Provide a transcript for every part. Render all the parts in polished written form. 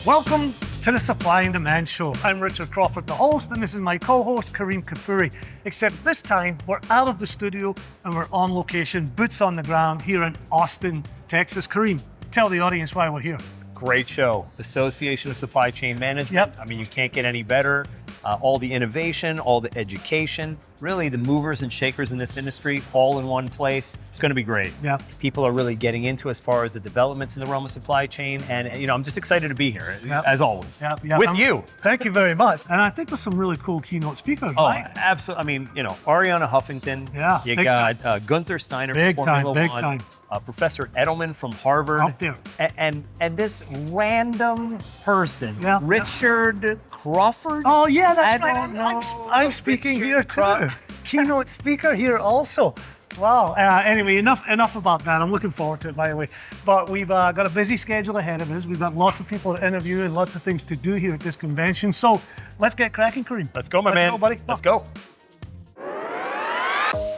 Welcome to the Supply and Demand Show. I'm Richard Crawford, the host, and this is my co-host, Kareem Kafuri. Except this time, we're out of the studio and we're on location, boots on the ground here in Austin, Texas. Kareem, tell the audience why we're here. Great show. Association of Supply Chain Management. Yep. I mean, you can't get any better. All the innovation, all the education, really the movers and shakers in this industry, all in one place. It's going to be great. Yeah. People are really getting into as far as the developments in the realm of supply chain. And, I'm just excited to be here, as always, with you. Thank you very much. And I think there's some really cool keynote speakers, Oh, right? absolutely. I mean, Ariana Huffington. Yeah, You big got Gunther Steiner Big from time, Formula big One. time. Professor Edelman from Harvard. Up there. And this random person, Yeah. Richard Crawford. Oh, yeah, that's I right. don't know. I'm speaking here too. Crawford. Keynote speaker here also. Wow. Anyway, enough about that. I'm looking forward to it, by the way. But we've got a busy schedule ahead of us. We've got lots of people to interview and lots of things to do here at this convention. So let's get cracking, Kareem. Let's go, my man. Let's go, buddy. Let's go.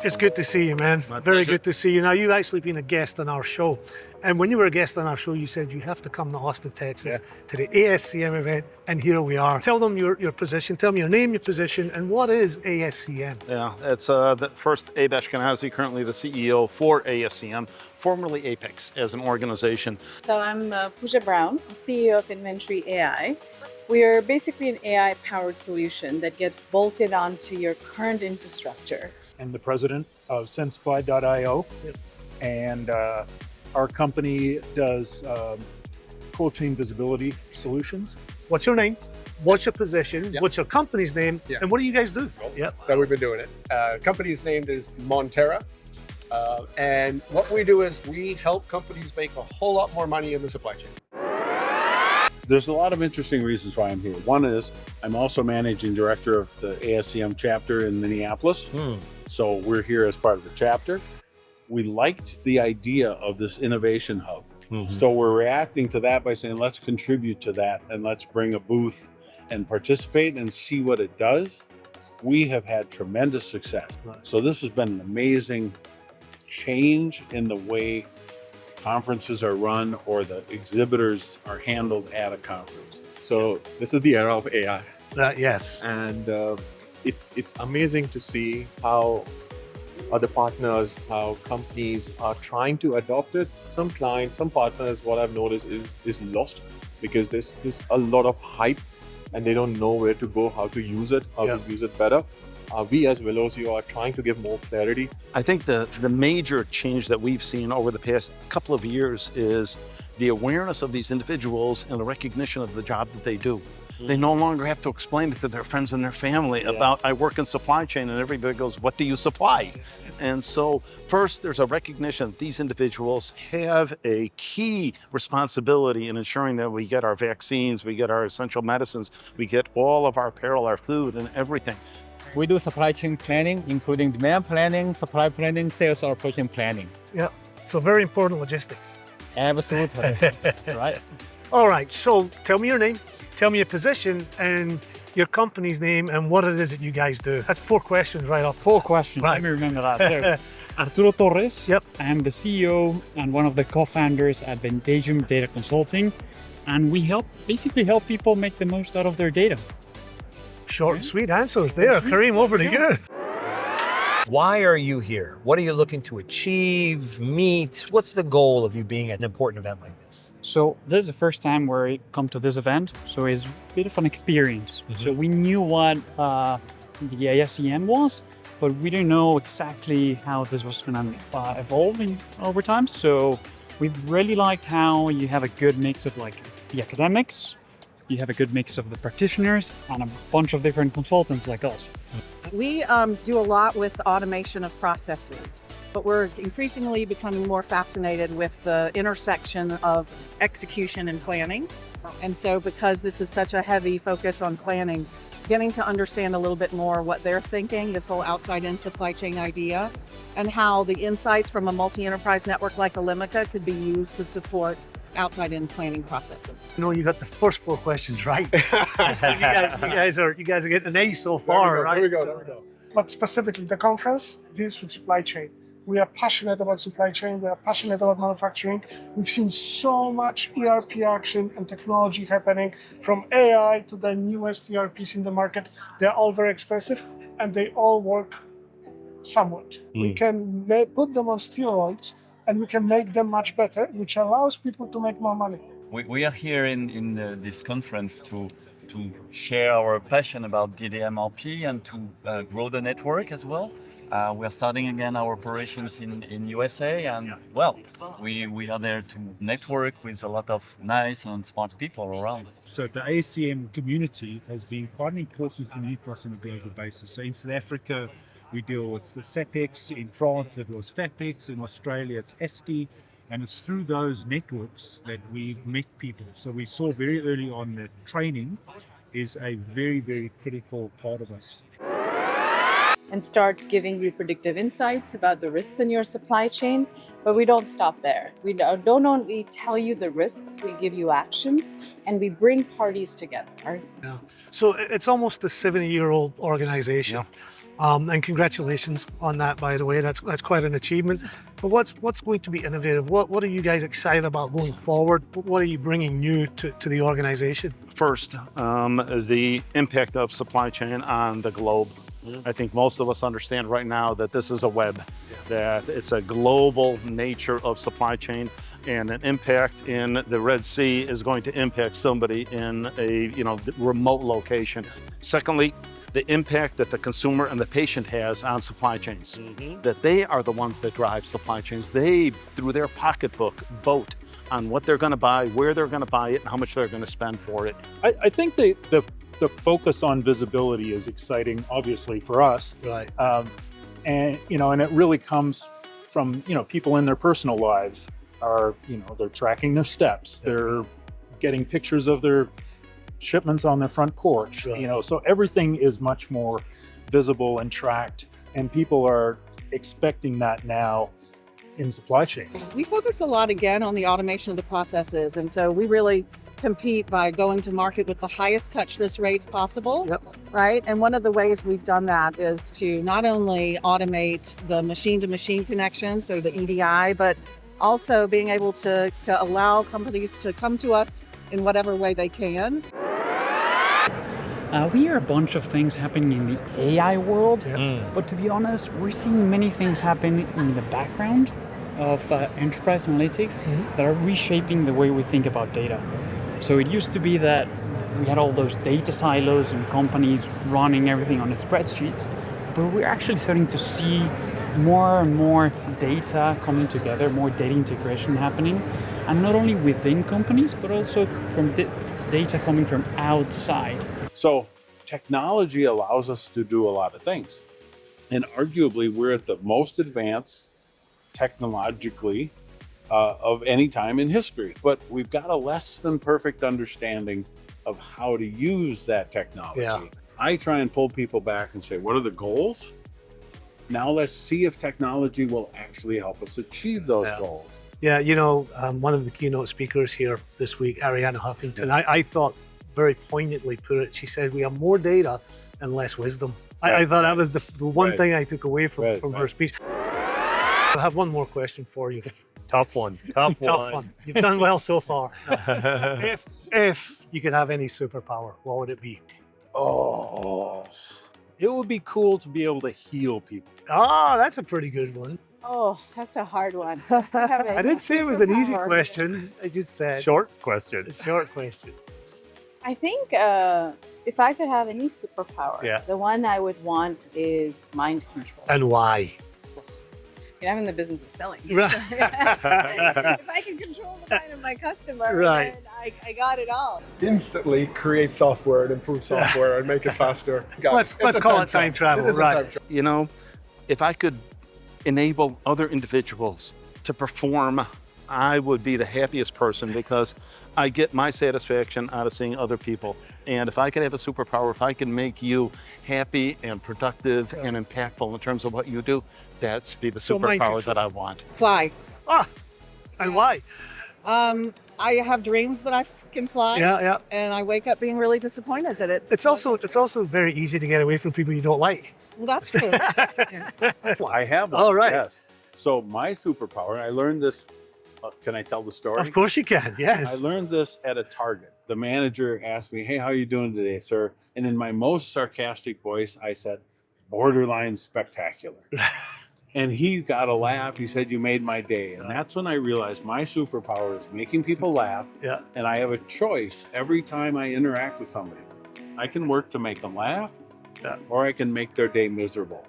It's good to see you, man. My Very pleasure. good to see you. Now, you've actually been a guest on our show. And when you were a guest on our show, you said you have to come to Austin, Texas, to the ASCM event, and here we are. Tell them your position. Tell me your name, your position, and what is ASCM? Yeah, it's the first Abe Ashkenazi, currently the CEO for ASCM, formerly Apex as an organization. So I'm Pooja Brown, CEO of Inventory AI. We are basically an AI-powered solution that gets bolted onto your current infrastructure. I'm the president of Sensify.io, and our company does cold chain visibility solutions. What's your name? What's your position? Yep. What's your company's name? Yeah. And what do you guys do? Yep. That we've been doing it. Company's name is Monterra. And what we do is we help companies make a whole lot more money in the supply chain. There's a lot of interesting reasons why I'm here. One is I'm also managing director of the ASCM chapter in Minneapolis. So we're here as part of the chapter. We liked the idea of this innovation hub. So we're reacting to that by saying, let's contribute to that and let's bring a booth and participate and see what it does. We have had tremendous success. So this has been an amazing change in the way conferences are run or the exhibitors are handled at a conference. So this is the era of AI, Yes. and it's amazing to see how other partners, how companies are trying to adopt it. Some clients, some partners, what I've noticed is lost because there's a lot of hype and they don't know where to go, how to use it, how to use it better. We as Velocio are trying to give more clarity. I think the major change that we've seen over the past couple of years is the awareness of these individuals and the recognition of the job that they do. They no longer have to explain it to their friends and their family about, I work in supply chain, and everybody goes, what do you supply? And so first, there's a recognition that these individuals have a key responsibility in ensuring that we get our vaccines, we get our essential medicines, we get all of our apparel, our food, and everything. We do supply chain planning, including demand planning, supply planning, sales operation planning. Yeah. So very important logistics. Absolutely. That's right. All right. So tell me your name, tell me your position, and your company's name, and what it is that you guys do. That's 4 questions right off. 4 questions. Right. Let me remember that. So, Arturo Torres. Yep. I am the CEO and one of the co-founders at Vantagium Data Consulting. And we basically help people make the most out of their data. Short and sweet answers there. Kareem, over to you. Why are you here? What are you looking to achieve, meet? What's the goal of you being at an important event like this? So this is the first time where I come to this event. So it's a bit of an experience. So we knew what the ASCM was, but we didn't know exactly how this was going to evolve over time. So we really liked how you have a good mix of like the academics, you have a good mix of the practitioners, and a bunch of different consultants like us. We do a lot with automation of processes, but we're increasingly becoming more fascinated with the intersection of execution and planning. And so because this is such a heavy focus on planning, getting to understand a little bit more what they're thinking, this whole outside-in supply chain idea, and how the insights from a multi-enterprise network like Olimica could be used to support outside-in planning processes. You know, you got the first 4 questions right. you guys are getting an A so far, right? There we go. But specifically, the conference deals with supply chain. We are passionate about supply chain. We are passionate about manufacturing. We've seen so much ERP action and technology happening, from AI to the newest ERPs in the market. They're all very expensive and they all work somewhat. We can put them on steroids and we can make them much better, which allows people to make more money. We are here in this conference to share our passion about DDMRP and to grow the network as well. We are starting again our operations in USA, and well, we are there to network with a lot of nice and smart people around. So the ASEM community has been quite an important community for us on a global basis. So in South Africa, we deal with the SAPEX. In France, it was FAPEX. In Australia, it's ESTI. And it's through those networks that we've met people. So we saw very early on that training is a very, very critical part of us. And starts giving you predictive insights about the risks in your supply chain. But we don't stop there. We don't only tell you the risks, we give you actions, and we bring parties together. Yeah. So it's almost a 70-year-old organization. And congratulations on that, by the way. That's quite an achievement. But what's going to be innovative? What are you guys excited about going forward? What are you bringing new to the organization? First, the impact of supply chain on the globe. I think most of us understand right now that this is a web, that it's a global nature of supply chain, and an impact in the Red Sea is going to impact somebody in a remote location. Secondly, the impact that the consumer and the patient has on supply chains, that they are the ones that drive supply chains. They, through their pocketbook, vote on what they're going to buy, where they're going to buy it, and how much they're going to spend for it. I think the focus on visibility is exciting, obviously, for us. Right. And it really comes from, people in their personal lives are, they're tracking their steps. They're getting pictures of their shipments on their front porch, so everything is much more visible and tracked, and people are expecting that now in supply chain. We focus a lot again on the automation of the processes, and so we really compete by going to market with the highest touchless rates possible, right? And one of the ways we've done that is to not only automate the machine-to-machine connection, so the EDI, but also being able to allow companies to come to us in whatever way they can. We hear a bunch of things happening in the AI world, but to be honest, we're seeing many things happen in the background of enterprise analytics that are reshaping the way we think about data. So it used to be that we had all those data silos and companies running everything on a spreadsheet, but we're actually starting to see more and more data coming together, more data integration happening, and not only within companies, but also from data coming from outside. So technology allows us to do a lot of things. And arguably, we're at the most advanced technologically of any time in history. But we've got a less than perfect understanding of how to use that technology. I try and pull people back and say, what are the goals? Now let's see if technology will actually help us achieve those goals. Yeah, one of the keynote speakers here this week, Arianna Huffington, I thought very poignantly put it. She said, we have more data and less wisdom. I thought that was the one thing I took away from her speech. I have one more question for you. Tough one. Tough one. You've done well so far. If you could have any superpower, what would it be? Oh, it would be cool to be able to heal people. Ah, that's a pretty good one. Oh, that's a hard one. I didn't say it was an easy question. I just said short question. A short question. I think if I could have any superpower, the one I would want is mind control. And why? I'm in the business of selling. Right. So, if I can control the mind of my customer, then I got it all. Instantly create software and improve software and make it faster. Let's call it time travel. It is right. a time travel. If I could enable other individuals to perform, I would be the happiest person, because I get my satisfaction out of seeing other people. And if I could have a superpower, if I can make you happy and productive and impactful in terms of what you do, that's be the superpower that I want. Fly. And why? I have dreams that I can fly. And I wake up being really disappointed that It's also very easy to get away from people you don't like. Well, that's true. Well, I have one. All right. Yes. So my superpower, I learned this. Can I tell the story? Of course you can. Yes. I learned this at a Target. The manager asked me, "Hey, how are you doing today, sir?" And in my most sarcastic voice, I said, "Borderline spectacular." And he got a laugh. He said, "You made my day." And that's when I realized my superpower is making people laugh. Yeah. And I have a choice every time I interact with somebody. I can work to make them laugh, or I can make their day miserable.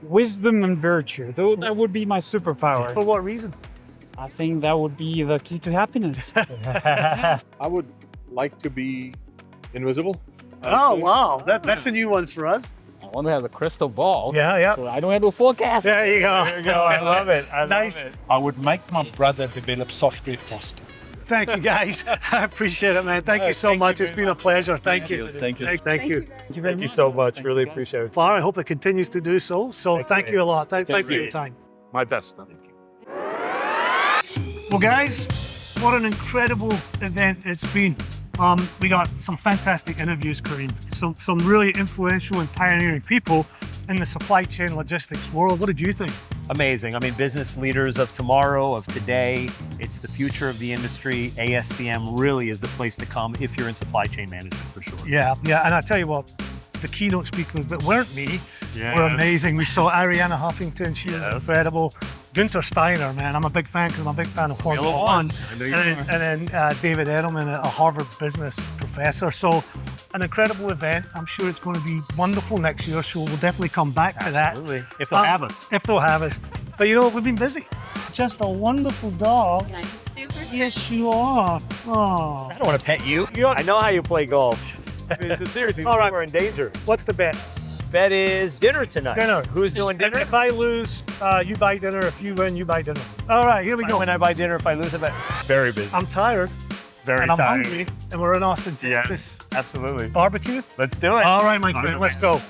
Wisdom and virtue. That would be my superpower. For what reason? I think that would be the key to happiness. I would like to be invisible. Oh, wow. That's a new one for us. I want to have a crystal ball. Yeah. So I don't have to forecast. There you go. There you go. I love it. I Nice. love it. I would make my brother develop software faster. Thank you, guys. I appreciate it, man. Thank you so much. It's been a pleasure. Thank you. Thank you. Thank you. Thank you so much. Really appreciate it. Far, I hope it continues to do so. So thank you a lot. Thank you for your time. My best. Well, guys, what an incredible event it's been. We got some fantastic interviews, Kareem. Some really influential and pioneering people in the supply chain logistics world. What did you think? Amazing. I mean, business leaders of tomorrow, of today, it's the future of the industry. ASCM really is the place to come if you're in supply chain management, for sure. Yeah. And I tell you what, the keynote speakers that weren't me were amazing. We saw Ariana Huffington, she was incredible. Günther Steiner, man, I'm a big fan because I'm a big fan of Formula One. And then David Edelman, a Harvard business professor. So an incredible event. I'm sure it's going to be wonderful next year. So we'll definitely come back to that. Absolutely. If they'll have us. If they'll have us. But you know what? We've been busy. Just a wonderful dog. Yes, you are. Oh. I don't want to pet you. I know how you play golf. I mean, seriously, All right. we're in danger. What's the bet? Bet is dinner tonight. Dinner. Who's doing dinner? If I lose, you buy dinner. If you win, you buy dinner. All right, here we go. When I buy dinner, if I lose, I bet. Very busy. I'm tired. Very and I'm tired. hungry. And we're in Austin, Texas. Yes, absolutely. Barbecue? Let's do it. All right, my friend, let's go.